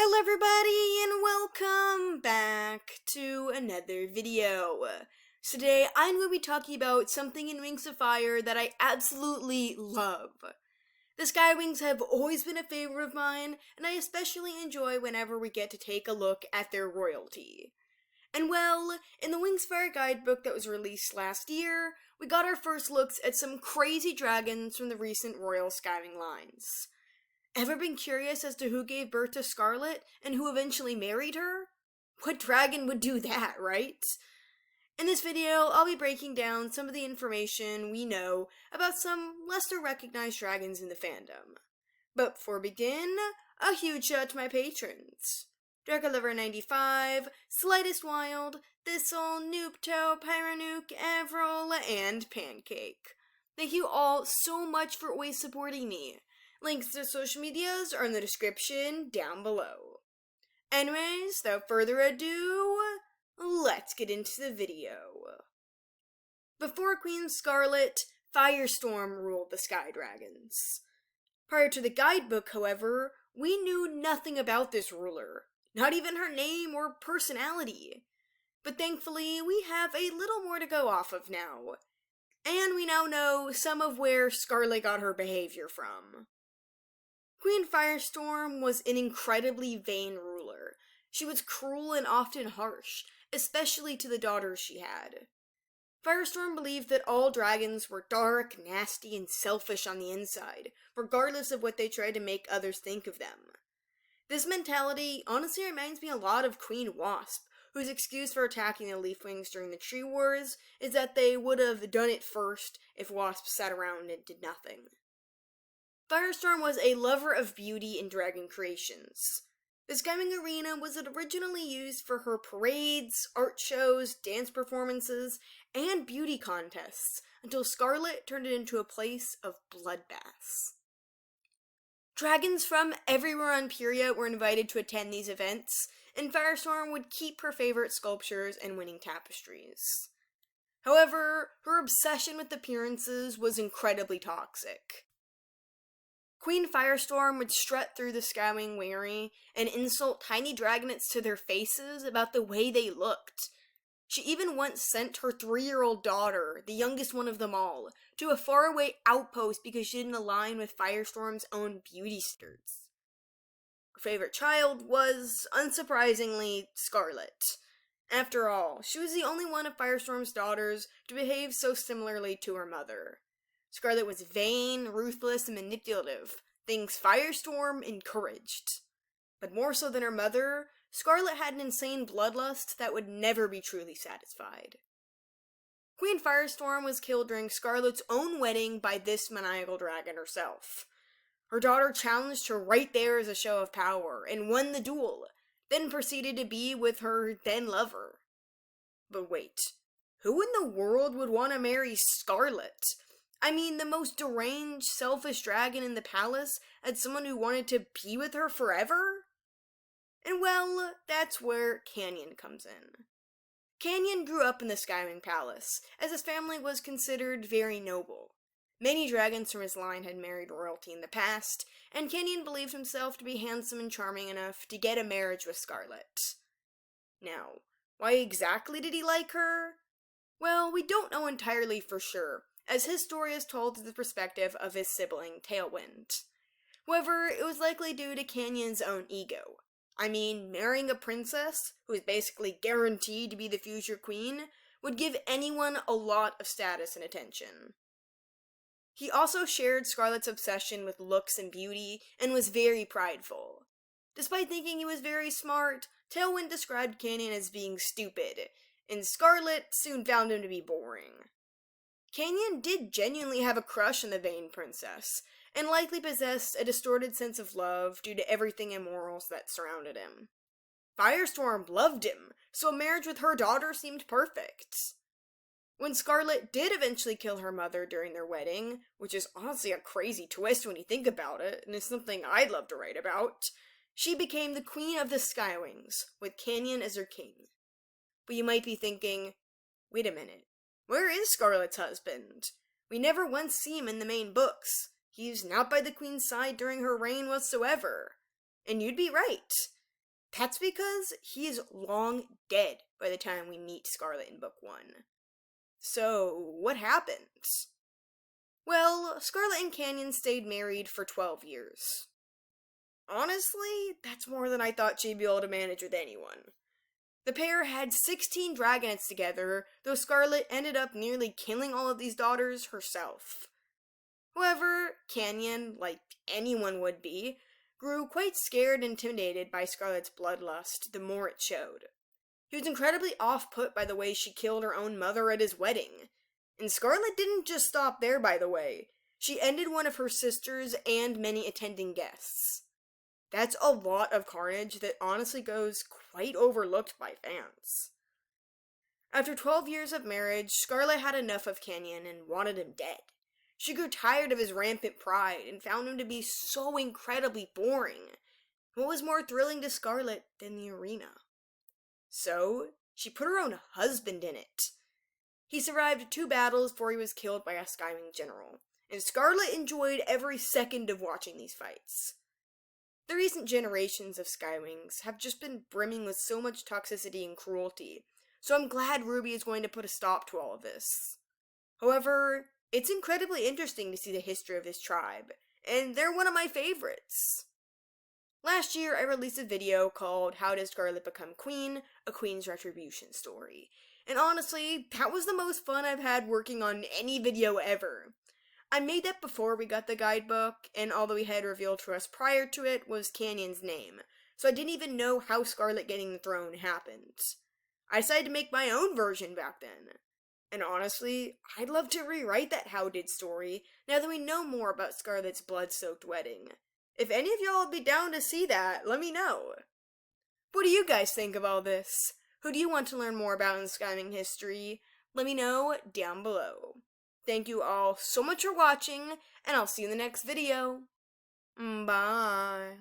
Hello everybody and welcome back to another video. So today I'm going to be talking about something in Wings of Fire that I absolutely love. The SkyWings have always been a favorite of mine, and I especially enjoy whenever we get to take a look at their royalty. And well, in the Wings of Fire guidebook that was released last year, we got our first looks at some crazy dragons from the recent Royal SkyWing lines. Ever been curious as to who gave birth to Scarlet and who eventually married her? What dragon would do that, right? In this video, I'll be breaking down some of the information we know about some lesser recognized dragons in the fandom. But before we begin, a huge shout out to my patrons. DracoLover95, Slightest Wild, Thistle, Noobto, Pyronuke, Avril, and Pancake. Thank you all so much for always supporting me. Links to social medias are in the description down below. Anyways, without further ado, let's get into the video. Before Queen Scarlet, Firestorm ruled the Sky Dragons. Prior to the guidebook, however, we knew nothing about this ruler, not even her name or personality. But thankfully, we have a little more to go off of now. And we now know some of where Scarlet got her behavior from. Queen Firestorm was an incredibly vain ruler. She was cruel and often harsh, especially to the daughters she had. Firestorm believed that all dragons were dark, nasty, and selfish on the inside, regardless of what they tried to make others think of them. This mentality honestly reminds me a lot of Queen Wasp, whose excuse for attacking the Leafwings during the Tree Wars is that they would have done it first if Wasp sat around and did nothing. Firestorm was a lover of beauty and dragon creations. The SkyWing Arena was originally used for her parades, art shows, dance performances, and beauty contests, until Scarlet turned it into a place of bloodbaths. Dragons from everywhere on Pyria were invited to attend these events, and Firestorm would keep her favorite sculptures and winning tapestries. However, her obsession with appearances was incredibly toxic. Queen Firestorm would strut through the SkyWing wary and insult tiny dragonets to their faces about the way they looked. She even once sent her 3-year-old daughter, the youngest one of them all, to a faraway outpost because she didn't align with Firestorm's own beauty standards. Her favorite child was, unsurprisingly, Scarlet. After all, she was the only one of Firestorm's daughters to behave so similarly to her mother. Scarlet was vain, ruthless, and manipulative, things Firestorm encouraged. But more so than her mother, Scarlet had an insane bloodlust that would never be truly satisfied. Queen Firestorm was killed during Scarlet's own wedding by this maniacal dragon herself. Her daughter challenged her right there as a show of power, and won the duel, then proceeded to be with her then-lover. But wait, who in the world would want to marry Scarlet? I mean, the most deranged, selfish dragon in the palace had someone who wanted to be with her forever? And well, that's where Canyon comes in. Canyon grew up in the SkyWing Palace, as his family was considered very noble. Many dragons from his line had married royalty in the past, and Canyon believed himself to be handsome and charming enough to get a marriage with Scarlet. Now, why exactly did he like her? Well, we don't know entirely for sure, as his story is told through the perspective of his sibling, Tailwind. However, it was likely due to Canyon's own ego. I mean, marrying a princess, who is basically guaranteed to be the future queen, would give anyone a lot of status and attention. He also shared Scarlet's obsession with looks and beauty, and was very prideful. Despite thinking he was very smart, Tailwind described Canyon as being stupid, and Scarlet soon found him to be boring. Canyon did genuinely have a crush on the vain princess, and likely possessed a distorted sense of love due to everything immoral that surrounded him. Firestorm loved him, so a marriage with her daughter seemed perfect. When Scarlet did eventually kill her mother during their wedding, which is honestly a crazy twist when you think about it, and is something I'd love to write about, she became the Queen of the SkyWings, with Canyon as her king. But you might be thinking, wait a minute. Where is Scarlet's husband? We never once see him in the main books. He's not by the Queen's side during her reign whatsoever. And you'd be right. That's because he is long dead by the time we meet Scarlet in book 1. So, what happened? Well, Scarlet and Canyon stayed married for 12 years. Honestly, that's more than I thought she'd be able to manage with anyone. The pair had 16 dragonets together, though Scarlet ended up nearly killing all of these daughters herself. However, Canyon, like anyone would be, grew quite scared and intimidated by Scarlet's bloodlust the more it showed. He was incredibly off-put by the way she killed her own mother at his wedding. And Scarlet didn't just stop there, by the way. She ended one of her sisters and many attending guests. That's a lot of carnage that honestly goes quite overlooked by fans. After 12 years of marriage, Scarlet had enough of Canyon and wanted him dead. She grew tired of his rampant pride and found him to be so incredibly boring. What was more thrilling to Scarlet than the arena? So, she put her own husband in it. He survived 2 battles before he was killed by a SkyWing general, and Scarlet enjoyed every second of watching these fights. The recent generations of SkyWings have just been brimming with so much toxicity and cruelty, so I'm glad Ruby is going to put a stop to all of this. However, it's incredibly interesting to see the history of this tribe, and they're one of my favorites. Last year, I released a video called How Does Scarlet Become Queen? A Queen's Retribution Story. And honestly, that was the most fun I've had working on any video ever. I made that before we got the guidebook, and all that we had revealed to us prior to it was Canyon's name, so I didn't even know how Scarlet getting the throne happened. I decided to make my own version back then. And honestly, I'd love to rewrite that How Did story now that we know more about Scarlet's blood-soaked wedding. If any of y'all would be down to see that, let me know. What do you guys think of all this? Who do you want to learn more about in SkyWing history? Let me know down below. Thank you all so much for watching, and I'll see you in the next video. Bye.